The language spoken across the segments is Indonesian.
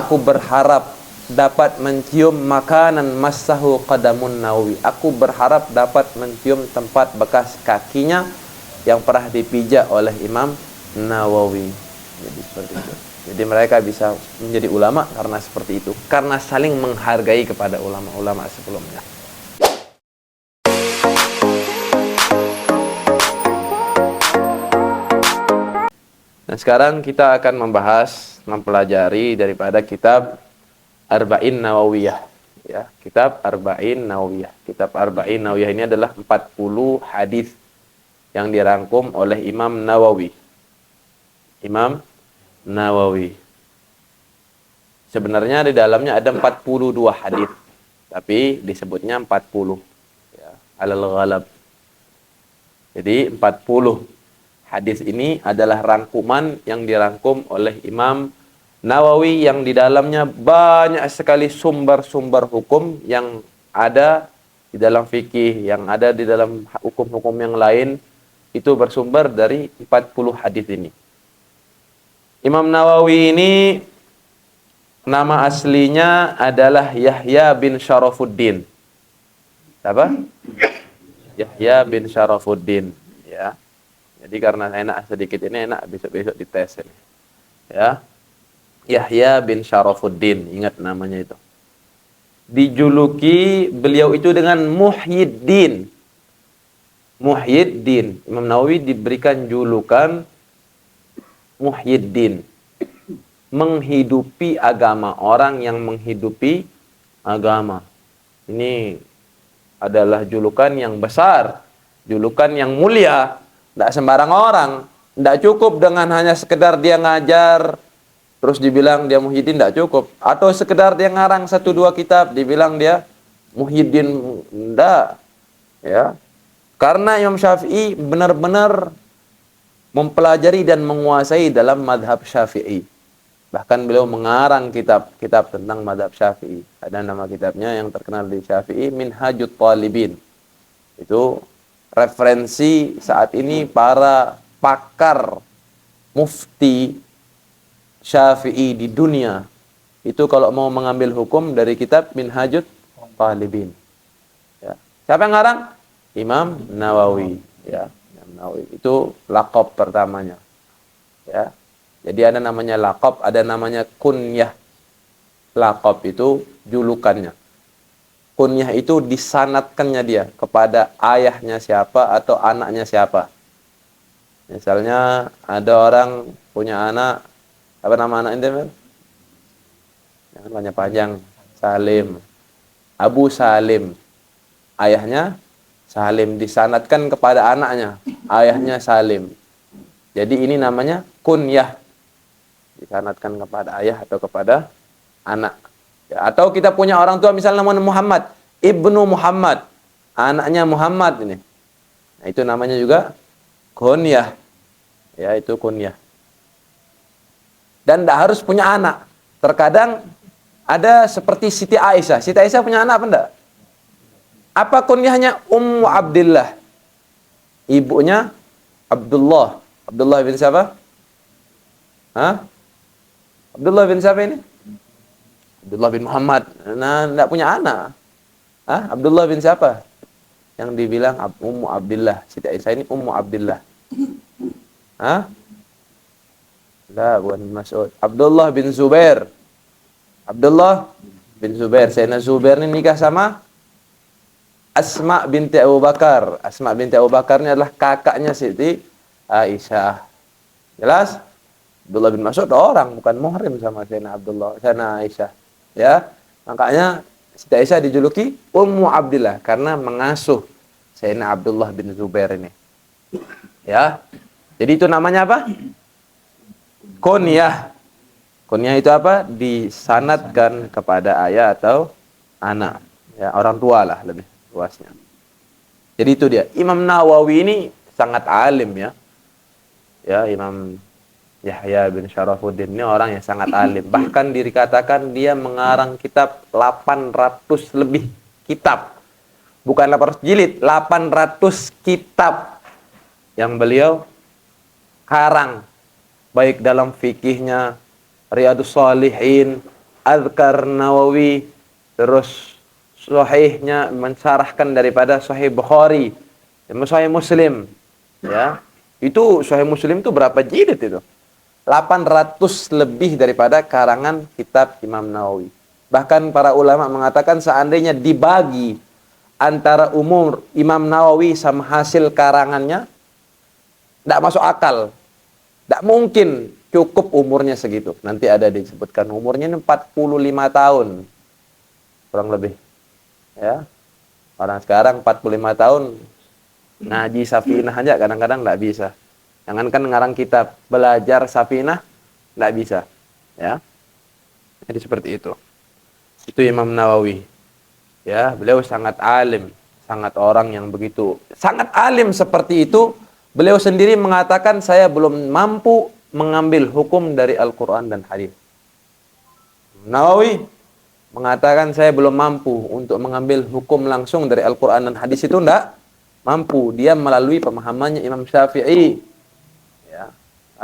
Aku berharap dapat mencium makanan massahu qadamun Nawawi. Aku berharap dapat mencium tempat bekas kakinya yang pernah dipijak oleh Imam Nawawi. Jadi seperti itu. Jadi mereka bisa menjadi ulama karena seperti itu, karena saling menghargai kepada ulama-ulama sebelumnya. Nah, sekarang kita akan mempelajari daripada kitab Arba'in Nawawiyah. Ya, kitab Arba'in Nawawiyah. Kitab Arba'in Nawawiyah ini adalah 40 hadis yang dirangkum oleh Imam Nawawi. Imam Nawawi. Sebenarnya di dalamnya ada 42 hadis, tapi disebutnya 40. Ya, alal ghalab. Jadi 40 hadis ini adalah rangkuman yang dirangkum oleh Imam Nawawi yang di dalamnya banyak sekali sumber-sumber hukum yang ada di dalam fikih, yang ada di dalam hukum-hukum yang lain, itu bersumber dari 40 hadis ini. Imam Nawawi ini nama aslinya adalah Yahya bin Syarafuddin. Apa? Yahya bin Syarafuddin, ya. Jadi karena enak sedikit ini, enak besok-besok dites ini. Ya. Yahya bin Syarafuddin, ingat namanya itu. Dijuluki beliau itu dengan Muhyiddin. Muhyiddin. Imam Nawawi diberikan julukan Muhyiddin. Menghidupi agama, orang yang menghidupi agama. Ini adalah julukan yang besar, julukan yang mulia. Tidak sembarang orang. Tidak cukup dengan hanya sekedar dia ngajar, terus dibilang dia Muhyiddin, tidak cukup. Atau sekedar dia ngarang 1-2 kitab, dibilang dia Muhyiddin, tidak. Ya. Karena Imam Syafi'i benar-benar mempelajari dan menguasai dalam madhab Syafi'i. Bahkan beliau mengarang kitab tentang madhab Syafi'i. Ada nama kitabnya yang terkenal di Syafi'i, Minhajut Talibin. Itu referensi saat ini para pakar mufti Syafi'i di dunia. Itu kalau mau mengambil hukum dari kitab Minhajut Talibin. Ya. Siapa yang ngarang? Imam Nawawi. Ya. Imam Nawawi. Itu laqab pertamanya. Ya. Jadi ada namanya laqab, ada namanya kunyah. Laqab itu julukannya. Kunyah itu disanadkannya dia kepada ayahnya siapa atau anaknya siapa. Misalnya ada orang punya anak, apa nama anak ini? Jangan panjang-panjang. Salim. Abu Salim. Ayahnya Salim, disanadkan kepada anaknya. Ayahnya Salim. Jadi ini namanya kunyah. Disanadkan kepada ayah atau kepada anak. Ya, atau kita punya orang tua misalnya namanya Muhammad, Ibnu Muhammad, anaknya Muhammad ini. Nah, itu namanya juga kunyah. Ya, itu kunyah. Dan tidak harus punya anak. Terkadang ada seperti Siti Aisyah. Siti Aisyah punya anak apa enggak? Apa kunyahnya? Ummu Abdillah. Ibunya Abdullah. Abdullah bin siapa? Hah? Abdullah bin siapa ini? Abdullah bin Muhammad. Nah, tidak punya anak. Hah? Abdullah bin siapa? Yang dibilang Ummu Abdillah. Siti Aisyah ini Ummu Abdillah. Hah? Lah, bukan Mas'ud. Abdullah bin Zubair. Abdullah bin Zubair. Sayyidina Zubair ini nikah sama Asma binti Abu Bakar. Asma binti Abu Bakar ini adalah kakaknya Siti Aisyah. Jelas? Abdullah bin Mas'ud orang, bukan muhrim sama Sayyidina Aisyah. Ya, makanya Siti Aisyah dijuluki Ummu Abdillah karena mengasuh Sayyidina Abdullah bin Zubair ini. Ya. Jadi itu namanya apa? Kunyah. Kunyah itu apa? Disanadkan kepada ayah atau anak. Ya, orang tua lah lebih luasnya. Jadi itu dia. Imam Nawawi ini sangat alim ya. Ya, Imam Yahya bin Syarafuddin ini orang yang sangat alim. Bahkan dikatakan dia mengarang kitab 800 lebih kitab. Bukan 800 jilid, 800 kitab yang beliau karang. Baik dalam fikihnya, Riyadus Shalihin, Adhkar Nawawi, terus sahihnya mensyarahkan daripada Sahih Bukhari, Sahih Muslim, ya. Itu Sahih Muslim itu berapa jilid itu? 800 lebih daripada karangan kitab Imam Nawawi. Bahkan para ulama mengatakan seandainya dibagi antara umur Imam Nawawi sama hasil karangannya, tidak masuk akal. Tidak mungkin cukup umurnya segitu. Nanti ada disebutkan umurnya ini 45 tahun. Kurang lebih. Ya. Orang sekarang 45 tahun ngaji Safinah aja kadang-kadang tidak bisa. Jangankan ngarang kitab, belajar Safinah tidak bisa. Ya. Jadi seperti itu. Itu Imam Nawawi. Ya, beliau sangat alim, sangat orang yang begitu sangat alim seperti itu. Beliau sendiri mengatakan saya belum mampu mengambil hukum dari Al-Qur'an dan hadis. Nawawi mengatakan saya belum mampu untuk mengambil hukum langsung dari Al-Qur'an dan hadis, itu enggak mampu. Dia melalui pemahamannya Imam Syafi'i. Ya.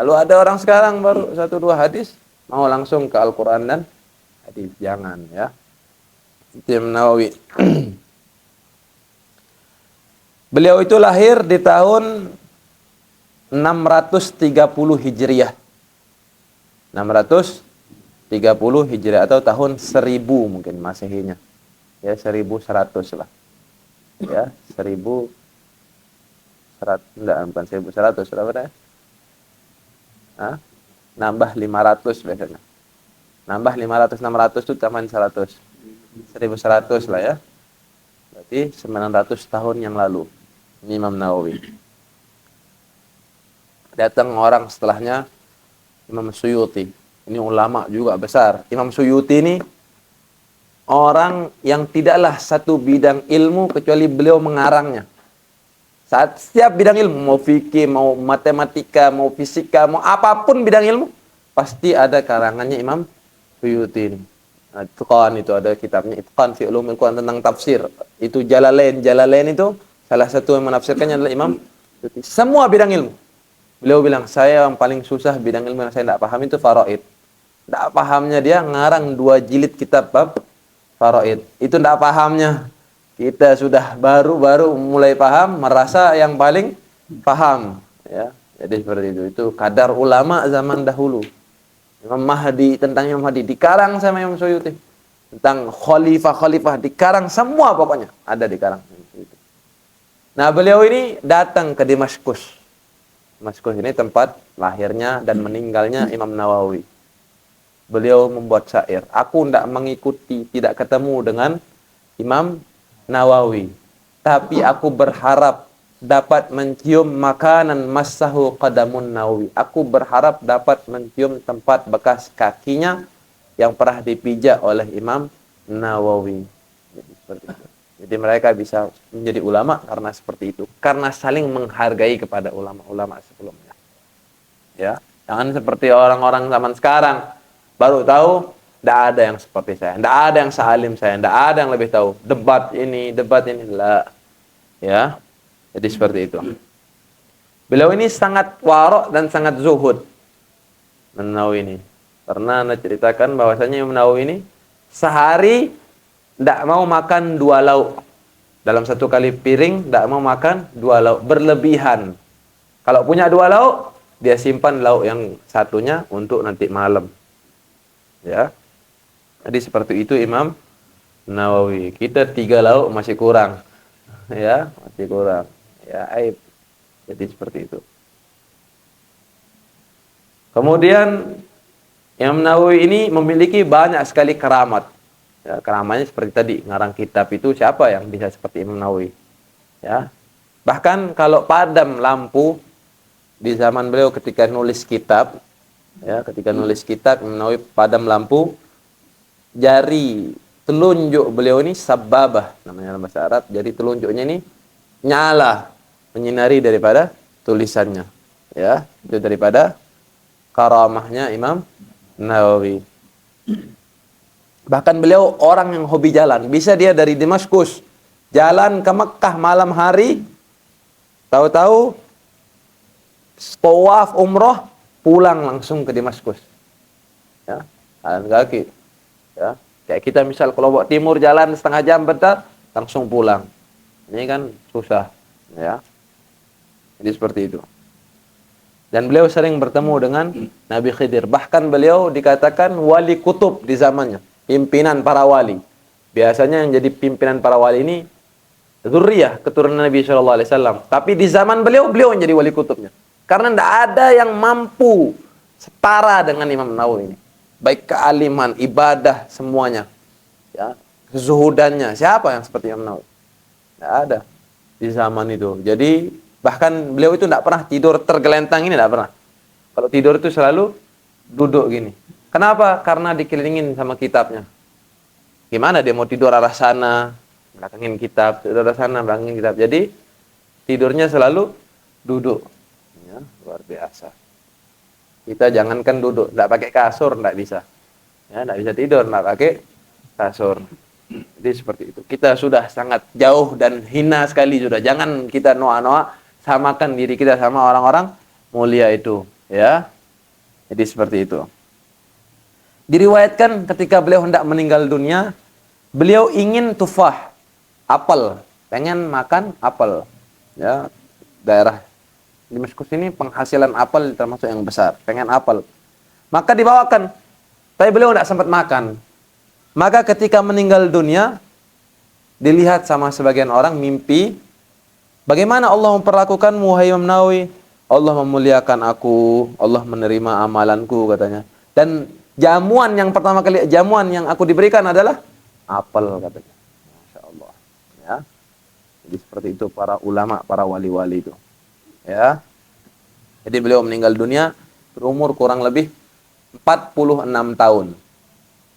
Lalu ada orang sekarang baru 1-2 hadis mau langsung ke Al-Qur'an dan hadis. Jangan, ya. Itu Imam Nawawi. Beliau itu lahir di tahun 630 Hijriah. 630 Hijriah atau tahun 1000 mungkin Masehinya. Ya, 1100 lah. Ya, 1100, enggak, bukan 1100, berapa dah? Hah? Nambah 500 biasanya. Nambah 500, 600 itu taman 100. 1100 lah ya. Berarti 900 tahun yang lalu. Ini Imam Nawawi. Datang orang setelahnya, Imam Suyuti. Ini ulama juga besar. Imam Suyuti ini orang yang tidaklah satu bidang ilmu kecuali beliau mengarangnya. Saat setiap bidang ilmu, mau fikih, mau matematika, mau fisika, mau apapun bidang ilmu, pasti ada karangannya Imam Suyuti ini. Nah, Itqan itu ada kitabnya, Itqan fi Ulumil Quran tentang tafsir. Itu Jalalain itu salah satu yang menafsirkannya adalah Imam Suyuti. Semua bidang ilmu. Beliau bilang, saya yang paling susah bidang ilmu yang saya tidak paham itu faraid. Tidak pahamnya dia ngarang 2 jilid kitab bab faraid. Itu tidak pahamnya. Kita sudah baru mulai paham, merasa yang paling paham. Ya, jadi seperti itu. Itu kadar ulama zaman dahulu. Imam Mahdi, tentang Imam Mahdi dikarang sama Imam Suyuti. Tentang khalifah-khalifah dikarang semua pokoknya. Ada dikarang. Nah, beliau ini datang ke Damaskus. Damaskus ini tempat lahirnya dan meninggalnya Imam Nawawi. Beliau membuat syair. Aku tidak mengikuti, tidak ketemu dengan Imam Nawawi. Tapi aku berharap dapat mencium makanan massahu qadamun Nawawi. Aku berharap dapat mencium tempat bekas kakinya yang pernah dipijak oleh Imam Nawawi. Jadi seperti itu. Jadi mereka bisa menjadi ulama karena seperti itu. Karena saling menghargai kepada ulama-ulama sebelumnya. Ya, jangan seperti orang-orang zaman sekarang. Baru tahu, tidak ada yang seperti saya. Tidak ada yang sealim saya. Tidak ada yang lebih tahu. Debat ini. Lah. Ya, jadi seperti itu. Beliau ini sangat warok dan sangat zuhud. Nawawi ini. Pernah Anda ceritakan bahwasanya Imam Nawawi ini sehari tidak mau makan 2 lauk. Dalam satu kali piring, tidak mau makan 2 lauk. Berlebihan. Kalau punya 2 lauk, dia simpan lauk yang satunya untuk nanti malam. Ya. Jadi seperti itu Imam Nawawi. Kita 3 lauk masih kurang. Ya, masih kurang. Ya, aib. Jadi seperti itu. Kemudian Imam Nawawi ini memiliki banyak sekali keramat. Ya, keramatnya seperti tadi, ngarang kitab itu siapa yang bisa seperti Imam Nawawi? Ya. Bahkan kalau padam lampu di zaman beliau ketika nulis kitab, ya, ketika nulis kitab Imam Nawawi padam lampu, jari telunjuk beliau ini sababah namanya dalam bahasa Arab. Jadi telunjuknya ini nyala menyinari daripada tulisannya. Ya, itu daripada karamahnya Imam Nawawi. Bahkan beliau orang yang hobi jalan. Bisa dia dari Damaskus jalan ke Mekah malam hari, tahu-tahu tawaf umroh, pulang langsung ke Damaskus. Ya, jalan kaki. Ya. Kayak kita misal ke Lombok Timur jalan setengah jam bentar, langsung pulang. Ini kan susah, ya. Jadi seperti itu. Dan beliau sering bertemu dengan Nabi Khidir. Bahkan beliau dikatakan wali kutub di zamannya, pimpinan para wali. Biasanya yang jadi pimpinan para wali ini zuriyah, keturunan Nabi Shallallahu Alaihi Wasallam. Tapi di zaman beliau, beliau yang jadi wali kutubnya. Karena tidak ada yang mampu setara dengan Imam Nawawi ini. Baik kealiman, ibadah, semuanya. Ya, kezuhudannya. Siapa yang seperti Imam Nawawi? Tidak ada di zaman itu. Jadi bahkan beliau itu tidak pernah tidur tergelentang ini, tidak pernah. Kalau tidur itu selalu duduk gini. Kenapa? Karena dikelilingin sama kitabnya. Gimana dia mau tidur arah sana, belakangin kitab, tidur arah sana, belakangin kitab. Jadi tidurnya selalu duduk. Ya, luar biasa. Kita jangankan duduk, tidak pakai kasur, tidak bisa. Ya, tidak bisa tidur, tidak pakai kasur. Jadi seperti itu. Kita sudah sangat jauh dan hina sekali sudah. Jangan kita noa-noa samakan diri kita sama orang-orang mulia itu, ya. Jadi seperti itu. Diriwayatkan ketika beliau hendak meninggal dunia, beliau ingin tufah, apel, pengen makan apel. Ya, daerah Damaskus ini penghasilan apel termasuk yang besar, pengen apel. Maka dibawakan, tapi beliau tidak sempat makan. Maka ketika meninggal dunia, dilihat sama sebagian orang mimpi, bagaimana Allah memperlakukanmu, wahai Imam Nawawi? Allah memuliakan aku, Allah menerima amalanku, katanya. Dan jamuan yang pertama kali, jamuan yang aku diberikan adalah apel, katanya. Masya Allah. Ya. Jadi seperti itu para ulama, para wali-wali itu. Ya. Jadi beliau meninggal dunia berumur kurang lebih 46 tahun.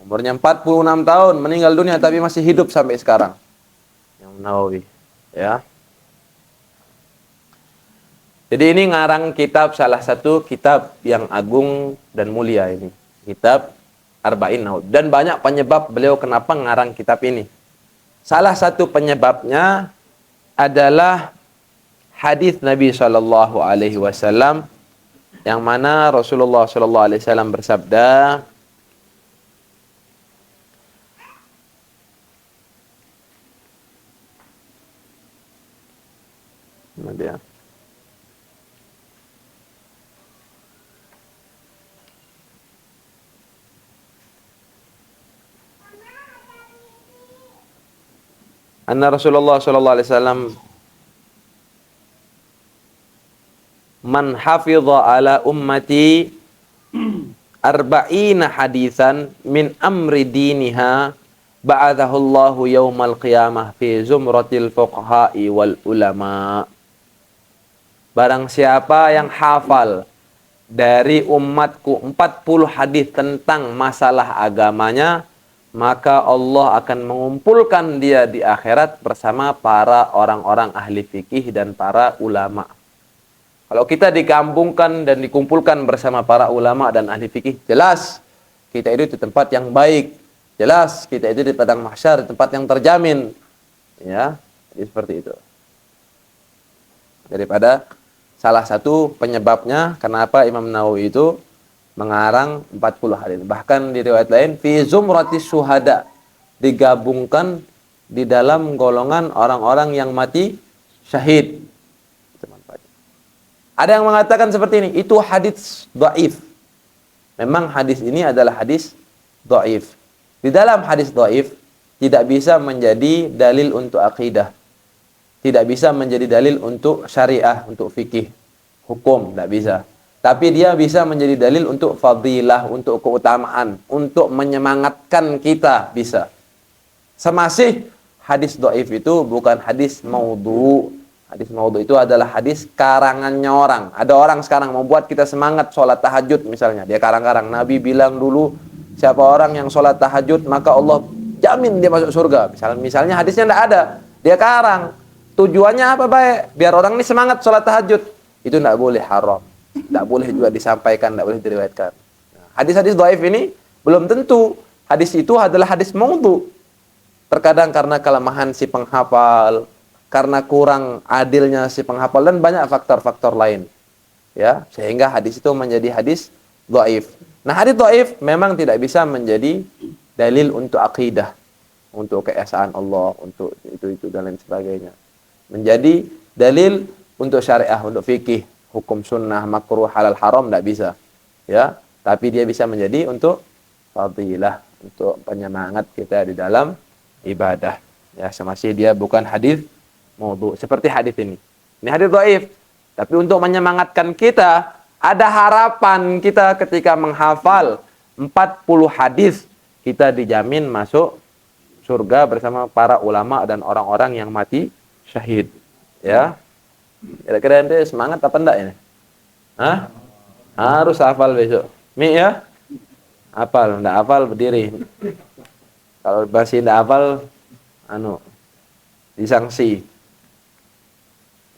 Umurnya 46 tahun, meninggal dunia tapi masih hidup sampai sekarang. Imam Nawawi. Ya. Jadi ini ngarang kitab, salah satu kitab yang agung dan mulia ini. Kitab Arba'in Nawawi. Dan banyak penyebab beliau kenapa ngarang kitab ini. Salah satu penyebabnya adalah hadis Nabi Shallallahu Alaihi Wasallam yang mana Rasulullah Shallallahu Alaihi Wasallam bersabda, dia anna Rasulullah Shallallahu Alaihi Wasallam man hafidha ala ummati arba'ina hadisan min amri diniha ba'athahu Allahu yaumal qiyamah fi zumratil fuqaha'i wal ulama. Barang siapa yang hafal dari umatku 40 hadis tentang masalah agamanya, maka Allah akan mengumpulkan dia di akhirat bersama para orang-orang ahli fikih dan para ulama. Kalau kita dikampungkan dan dikumpulkan bersama para ulama dan ahli fikih, jelas kita itu di tempat yang baik. Jelas kita itu di padang mahsyar, di tempat yang terjamin. Ya, jadi seperti itu. Daripada salah satu penyebabnya kenapa Imam Nawawi itu mengarang 40 hadis. Bahkan di riwayat lain, fi zumratis syuhada, digabungkan di dalam golongan orang-orang yang mati syahid. Ada yang mengatakan seperti ini, itu hadis dhaif. Memang hadis ini adalah hadis dhaif. Di dalam hadis dhaif tidak bisa menjadi dalil untuk akidah. Tidak bisa menjadi dalil untuk syariah, untuk fikih, hukum, tidak bisa. Tapi dia bisa menjadi dalil untuk fadilah, untuk keutamaan, untuk menyemangatkan kita, bisa. Semasih hadis dhaif itu bukan hadis maudhu. Hadis maudhu itu adalah hadis karangannya orang. Ada orang sekarang membuat kita semangat sholat tahajud misalnya. Dia karang-karang. Nabi bilang dulu, siapa orang yang sholat tahajud, maka Allah jamin dia masuk surga. Misalnya hadisnya tidak ada. Dia karang. Tujuannya apa baik? Biar orang ini semangat sholat tahajud. Itu tidak boleh, haram. Tidak boleh juga disampaikan, tidak boleh diriwayatkan. Hadis-hadis dhaif ini belum tentu hadis itu adalah hadis maudhu. Terkadang karena kelemahan si penghafal, karena kurang adilnya si penghafal, dan banyak faktor-faktor lain. Ya, sehingga hadis itu menjadi hadis dhaif. Nah, hadis dhaif memang tidak bisa menjadi dalil untuk akidah, untuk keesaan Allah, untuk itu dan lain sebagainya. Menjadi dalil untuk syariah, untuk fikih, hukum sunnah, makruh, halal, haram tidak bisa. Ya, tapi dia bisa menjadi untuk fadilah, untuk penyemangat kita di dalam ibadah. Ya, semasa dia bukan hadis maudhu seperti hadis ini. Ini hadis dhaif, tapi untuk menyemangatkan kita, ada harapan kita ketika menghafal 40 hadis, kita dijamin masuk surga bersama para ulama dan orang-orang yang mati syahid. Ya. Kira-kira ente semangat apa enggak ini? Hah? Harus hafal besok. Mi ya? Hafal, enggak hafal berdiri. Kalau masih enggak hafal disangsi.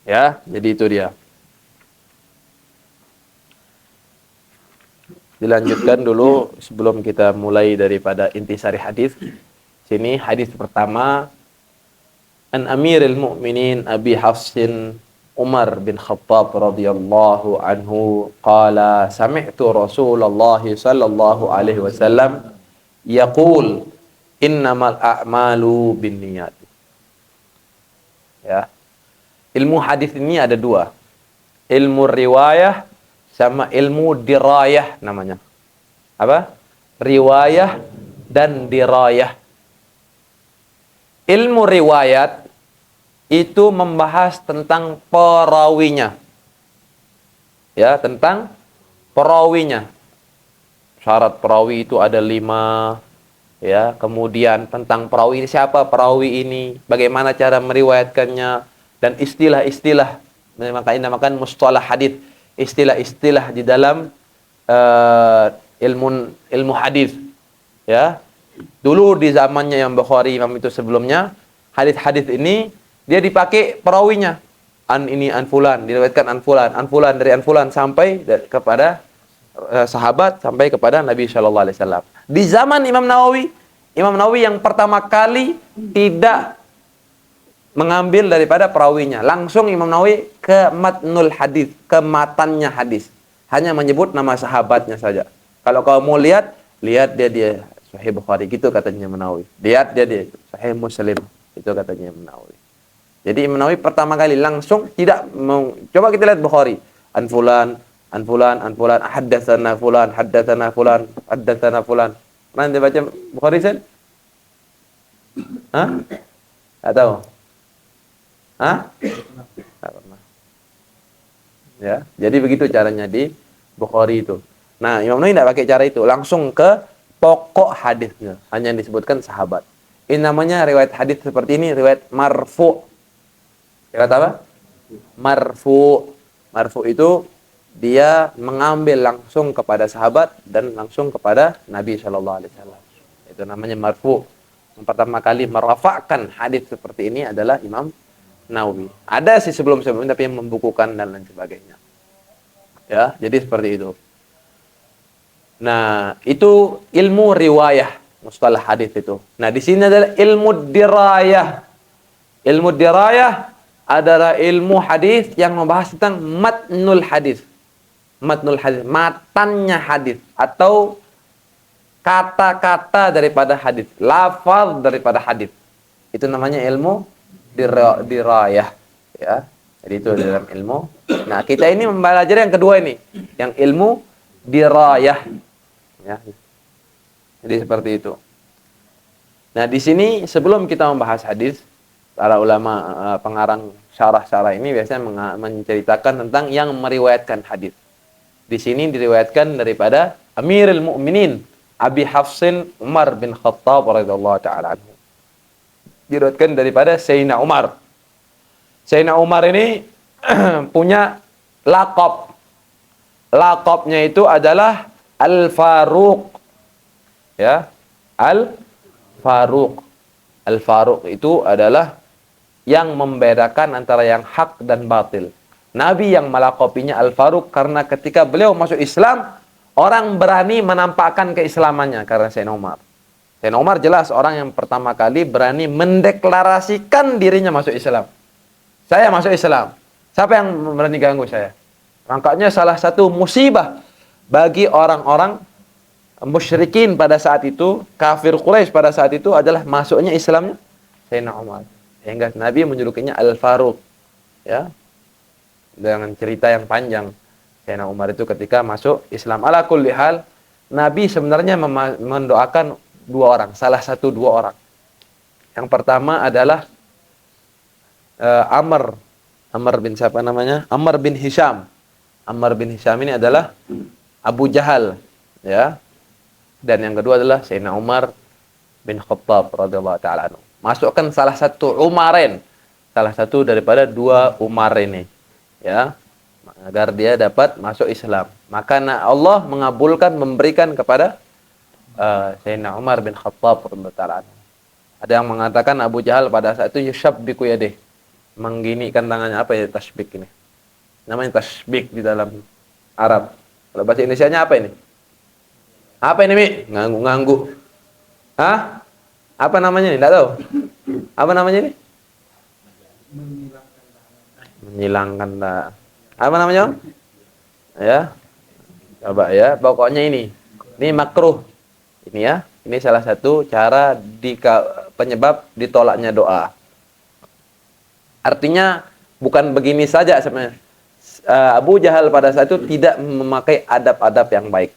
Ya, jadi itu dia. Dilanjutkan dulu sebelum kita mulai daripada intisari hadis. Sini hadis pertama, An Amiril Mu'minin Abi Hafsin Umar bin Khattab radhiyallahu anhu qala sami'tu Rasulullah sallallahu alaihi wasallam yaqul innamal a'malu binniyat. Ya. Ilmu hadis ini ada dua. Ilmu riwayah sama ilmu dirayah namanya. Apa? Riwayah dan dirayah. Ilmu riwayat itu membahas tentang perawinya. Ya, tentang perawinya. Syarat perawi itu ada 5. Ya, kemudian tentang perawi ini, siapa perawi ini, bagaimana cara meriwayatkannya, dan istilah-istilah, maka dinamakan mustalah hadis, istilah-istilah di dalam ilmu hadis. Ya, dulu di zamannya Imam Bukhari, Imam itu sebelumnya, hadis-hadis ini dia dipakai perawinya. An ini an fulan, diriwayatkan an fulan dari an fulan sampai kepada sahabat, sampai kepada Nabi Shallallahu alaihi wasallam. Di zaman Imam Nawawi yang pertama kali tidak mengambil daripada perawinya, langsung Imam Nawawi ke matnul hadis, ke matannya hadis. Hanya menyebut nama sahabatnya saja. Kalau kau mau lihat dia Sahih Bukhari, gitu katanya Imam Nawawi. Lihat dia Sahih Muslim, itu katanya Imam Nawawi. Jadi Imam Nawawi pertama kali langsung tidak mau. Coba kita lihat Bukhari, an fulan, haddatsana fulan. Pernah anda baca Bukhari, Sen? Hah? Tak tahu. Hah? Tak pernah. Ya, jadi begitu caranya di Bukhari itu. Nah, Imam Nawawi tidak pakai cara itu, langsung ke pokok hadisnya, hanya yang disebutkan sahabat. Ini namanya riwayat hadis seperti ini, riwayat marfu. Riwayat apa? Marfu. Marfu itu dia mengambil langsung kepada sahabat dan langsung kepada Nabi Shallallahu alaihi wasallam. Itu namanya marfu. Yang pertama kali merafa'kan hadis seperti ini adalah Imam Nawawi. Ada sih sebelum-sebelumnya tapi yang membukukan dan lain sebagainya. Ya, jadi seperti itu. Nah, itu ilmu riwayah, mustalah hadis itu. Nah, di sini adalah ilmu dirayah. Ilmu dirayah adalah ilmu hadis yang membahas tentang matnul hadis. Matnul hadis, matannya hadis atau kata-kata daripada hadis, lafaz daripada hadis. Itu namanya ilmu dirayah, ya. Jadi itu dalam ilmu. Nah, kita ini mempelajari yang kedua ini, yang ilmu dirayah, ya. Jadi seperti itu. Nah, di sini sebelum kita membahas hadis, para ulama pengarang syarah-syarah ini biasanya menceritakan tentang yang meriwayatkan hadis. Di sini diriwayatkan daripada Amirul Mu'minin Abi Hafsin Umar bin Khattab radhiyallahu taala anhu. Diriwayatkan daripada Sayyidina Umar. Sayyidina Umar ini punya laqab. Laqabnya itu adalah Al-Faruq. Ya, Al-Faruq. Al-Faruq itu adalah yang membedakan antara yang hak dan batil. Nabi yang melaqabinya Al-Faruq karena ketika beliau masuk Islam, orang berani menampakkan keislamannya karena Sayyidina Umar. Sayyidina Umar jelas orang yang pertama kali berani mendeklarasikan dirinya masuk Islam. Saya masuk Islam. Siapa yang berani ganggu saya? Makanya salah satu musibah bagi orang-orang musyrikin pada saat itu, kafir Quraisy pada saat itu adalah masuknya Islamnya Sayyidina Umar. Sehingga Nabi menjulukinya Al-Faruq. Ya. Dengan cerita yang panjang. Sayyidina Umar itu ketika masuk Islam. Ala kulli hal, Nabi sebenarnya mendoakan dua orang, salah satu dua orang. Yang pertama adalah Amr bin siapa namanya? Amr bin Hisham. Amr bin Hisham ini adalah Abu Jahal, ya. Dan yang kedua adalah Sayyidina Umar bin Khattab radhiyallahu taala anhu. Masukkan salah satu Umaren, salah satu daripada dua Umar ini, ya, agar dia dapat masuk Islam. Maka Allah mengabulkan, memberikan kepada Sayyidina Umar bin Khattab radhiyallahu taala anhu. Ada yang mengatakan Abu Jahal pada saat itu yushabbiku yadih, mengginikan tangannya. Apa ya tasbik ini? Namanya tasbik di dalam Arab. Kalau bahasa Indonesianya apa ini? Apa ini, Mi? Nganggu-nganggu. Hah? Apa namanya ini? Tidak tahu. Apa namanya ini? Menghilangkan. Apa namanya? Ya. Coba ya. Pokoknya ini. Ini makruh. Ini ya. Ini salah satu cara penyebab ditolaknya doa. Artinya bukan begini saja sebenarnya. Abu Jahal pada saat itu tidak memakai adab-adab yang baik.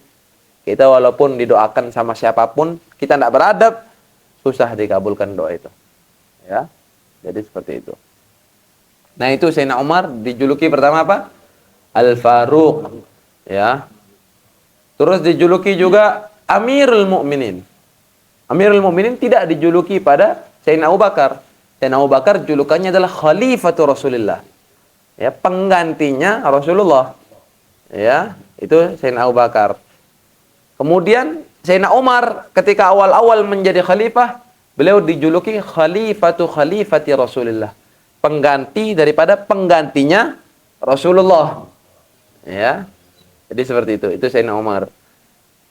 Kita walaupun didoakan sama siapapun, kita tidak beradab, susah dikabulkan doa itu. Ya. Jadi seperti itu. Nah, itu Sayyidina Umar dijuluki pertama apa? Al-Faruq. Ya. Terus dijuluki juga Amirul Mukminin. Amirul Mukminin tidak dijuluki pada Sayyidina Abu Bakar. Sayyidina Abu Bakar julukannya adalah Khalifatul Rasulullah. Ya, penggantinya Rasulullah. Ya, itu Sayyidina Abu Bakar. Kemudian Sayyidina Umar ketika awal-awal menjadi khalifah, beliau dijuluki Khalifati Rasulullah. Pengganti daripada penggantinya Rasulullah. Ya. Jadi seperti itu. Itu Sayyidina Umar.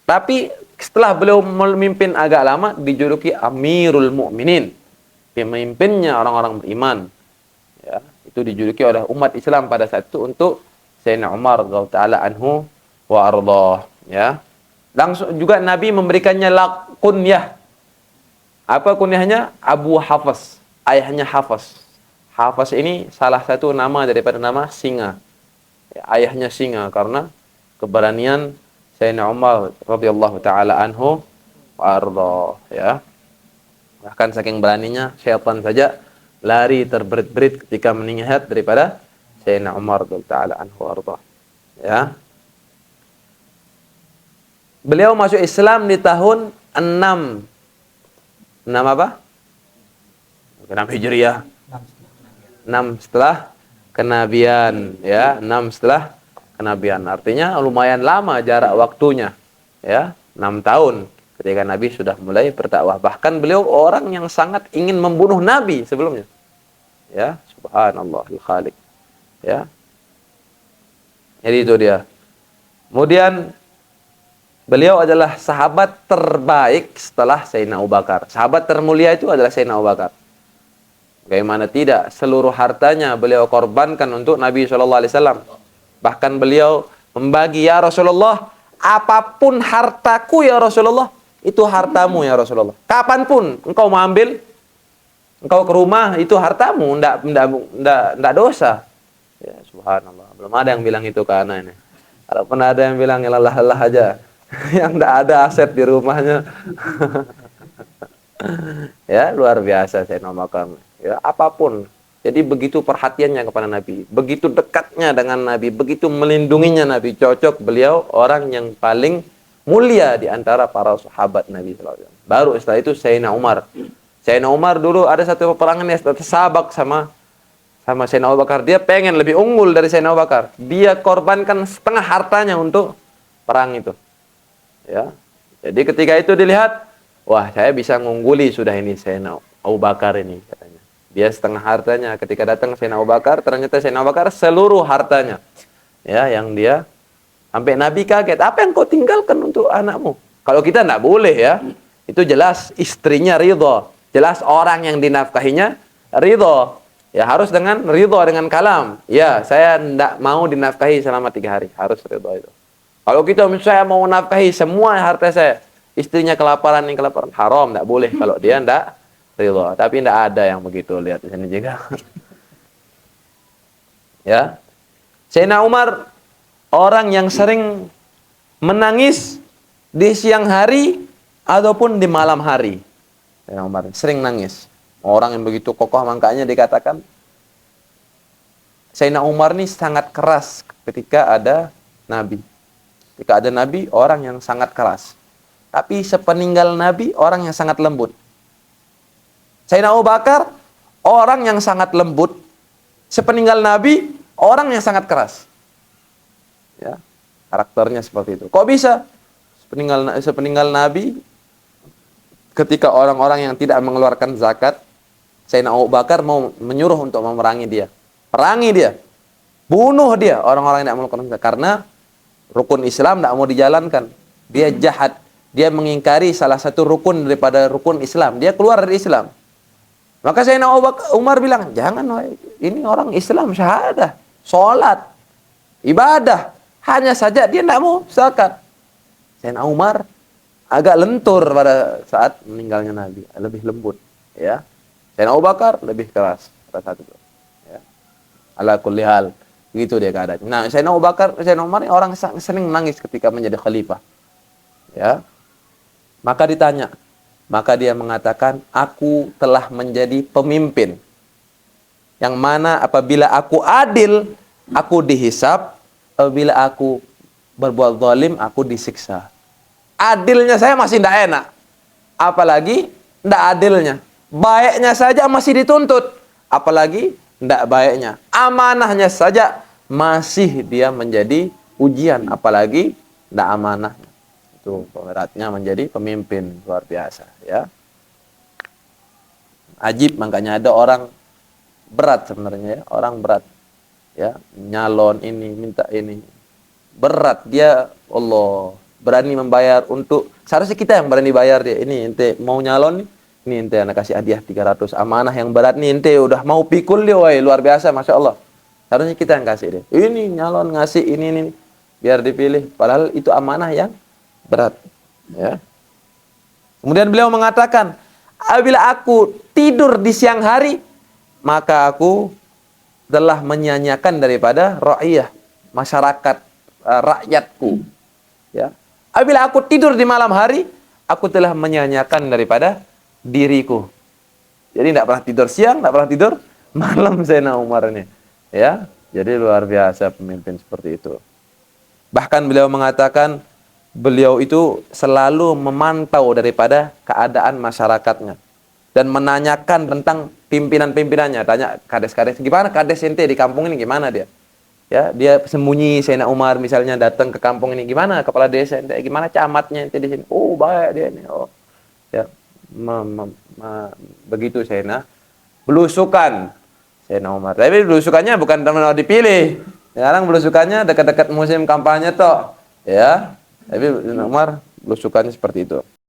Tapi setelah beliau memimpin agak lama dijuluki Amirul Mukminin. Pemimpinnya orang-orang beriman. Ya, itu dijuluki oleh umat Islam pada saat itu untuk Sayyidina Umar radhiyallahu taala anhu wa ardhah, ya. Langsung juga Nabi memberikannya kunyah. Apa kunyahnya? Abu Hafs. Ayahnya Hafs. Hafs ini salah satu nama daripada nama singa. Ya, ayahnya singa karena keberanian Sayyidina Umar radhiyallahu taala anhu wa ardhah, ya. Bahkan saking beraninya syaitan saja lari terberit-berit ketika mengingat daripada Sayyidina Umar radhiyallahu taala anhu wa ardhah. Ya. Beliau masuk Islam di tahun 6. 6 apa? 6 Hijriah. 6 setelah kenabian, ya, 6 setelah kenabian. Artinya lumayan lama jarak waktunya, ya, 6 tahun ketika Nabi sudah mulai berdakwah. Bahkan beliau orang yang sangat ingin membunuh Nabi sebelumnya. Ya, subhanallah al-khaliq. Ya. Jadi itu dia. Kemudian beliau adalah sahabat terbaik setelah Sayyidina Abu Bakar. Sahabat termulia itu adalah Sayyidina Abu Bakar. Bagaimana tidak, seluruh hartanya beliau korbankan untuk Nabi SAW. Bahkan beliau membagi, ya Rasulullah, apapun hartaku ya Rasulullah, itu hartamu ya Rasulullah. Kapanpun engkau mau ambil, engkau ke rumah, itu hartamu, ndak dosa. Ya subhanallah, belum ada yang bilang itu ke anak ini. Kalau pernah ada yang bilang, ya Allah aja. Yang ndak ada aset di rumahnya. Ya, luar biasa Sayyidina Abu Bakar. Ya, apapun. Jadi begitu perhatiannya kepada Nabi, begitu dekatnya dengan Nabi, begitu melindunginya Nabi. Cocok beliau orang yang paling mulia di antara para sahabat Nabi SAW. Baru setelah itu Sayyidina Umar. Sayyidina Umar dulu ada satu peperangan yang tersabak sama Sayyidina Abu Bakar. Dia pengen lebih unggul dari Sayyidina Abu Bakar. Dia korbankan setengah hartanya untuk perang itu. Ya. Jadi ketika itu dilihat, wah, saya bisa mengungguli sudah ini Sayyidina Abu Bakar ini, katanya. Dia setengah hartanya. Ketika datang Sayyidina Abu Bakar, ternyata Sayyidina Abu Bakar seluruh hartanya. Ya, yang dia sampai Nabi kaget, apa yang kau tinggalkan untuk anakmu? Kalau kita enggak boleh, ya. Itu jelas istrinya ridho. Jelas orang yang dinafkahinya ridho. Ya, harus dengan ridho, dengan kalam. Ya, saya enggak mau dinafkahi selama 3 hari. Harus ridho itu. Kalau kita misalnya mau nafkahi semua harta saya, istrinya kelaparan, ini kelaparan, haram, tidak boleh kalau dia tidak ridha. Tapi tidak ada yang begitu, lihat di sini juga. Ya, Sayyidina Umar orang yang sering menangis di siang hari ataupun di malam hari. Sayyidina Umar sering nangis. Orang yang begitu kokoh, makanya dikatakan Sayyidina Umar ini sangat keras ketika ada Nabi. Ketika ada Nabi, orang yang sangat keras. Tapi sepeninggal Nabi, orang yang sangat lembut. Sayyidina Abu Bakar, orang yang sangat lembut. Sepeninggal Nabi, orang yang sangat keras. Ya, karakternya seperti itu. Kok bisa? Sepeninggal Nabi, ketika orang-orang yang tidak mengeluarkan zakat, Sayyidina Abu Bakar mau menyuruh untuk memerangi dia. Perangi dia. Bunuh dia orang-orang yang tidak mengeluarkan zakat. Karena rukun Islam tidak mau dijalankan. Dia jahat. Dia mengingkari salah satu rukun daripada rukun Islam. Dia keluar dari Islam. Maka Sayyidina Umar bilang, jangan, ini orang Islam syahadah, sholat, ibadah. Hanya saja dia tidak mau zakat. Sayyidina Umar agak lentur pada saat meninggalnya Nabi. Lebih lembut. Ya. Sayyidina Abu Bakar lebih keras pada saat itu. Ya. Ala kulli hal. Begitu dia keadaannya. Nah, Sayyidina Abu Bakar, Sayyidina Umar ini orang sering menangis ketika menjadi khalifah. Ya. Maka ditanya. Maka dia mengatakan, aku telah menjadi pemimpin. Yang mana apabila aku adil, aku dihisab. Apabila aku berbuat zalim, aku disiksa. Adilnya saya masih tidak enak. Apalagi tidak adilnya. Baiknya saja masih dituntut. Apalagi tidak baiknya. Amanahnya saja masih dia menjadi ujian. Apalagi tidak amanah. Itu beratnya menjadi pemimpin. Luar biasa. Ya. Ajib, makanya ada orang berat sebenarnya. Ya. Orang berat. Ya, nyalon ini, minta ini. Berat. Dia, Allah, berani membayar untuk, seharusnya kita yang berani bayar dia. Ini ente mau nyalon nih, ini ente anak kasih hadiah 300. Amanah yang berat nih, ente udah mau pikul dia, woy, luar biasa, Masya Allah. Seharusnya kita yang kasih dia. Ini nyalon ngasih ini, biar dipilih. Padahal itu amanah yang berat. Ya. Kemudian beliau mengatakan, apabila aku tidur di siang hari, maka aku telah menyanyiakan daripada ra'iyah, masyarakat, rakyatku. Ya. Apabila aku tidur di malam hari, aku telah menyanyiakan daripada diriku. Jadi tidak pernah tidur siang, tidak pernah tidur malam Sayyidina Umar ini. Ya, jadi luar biasa pemimpin seperti itu. Bahkan beliau mengatakan, beliau itu selalu memantau daripada keadaan masyarakatnya dan menanyakan tentang pimpinan-pimpinannya. Tanya kades-kades, gimana kades ente di kampung ini, gimana dia? Ya, dia sembunyi. Sayyidina Umar misalnya datang ke kampung ini, gimana kepala desa ente, gimana camatnya ente di sini? Oh, baik dia ini. Oh. Ya, begitu Sayyidina belusukan Sayyidina Umar. Tapi belusukannya bukan teman dipilih. Sekarang belusukannya dekat-dekat musim kampanye toh. Ya. Tapi Sayyidina Umar belusukannya seperti itu.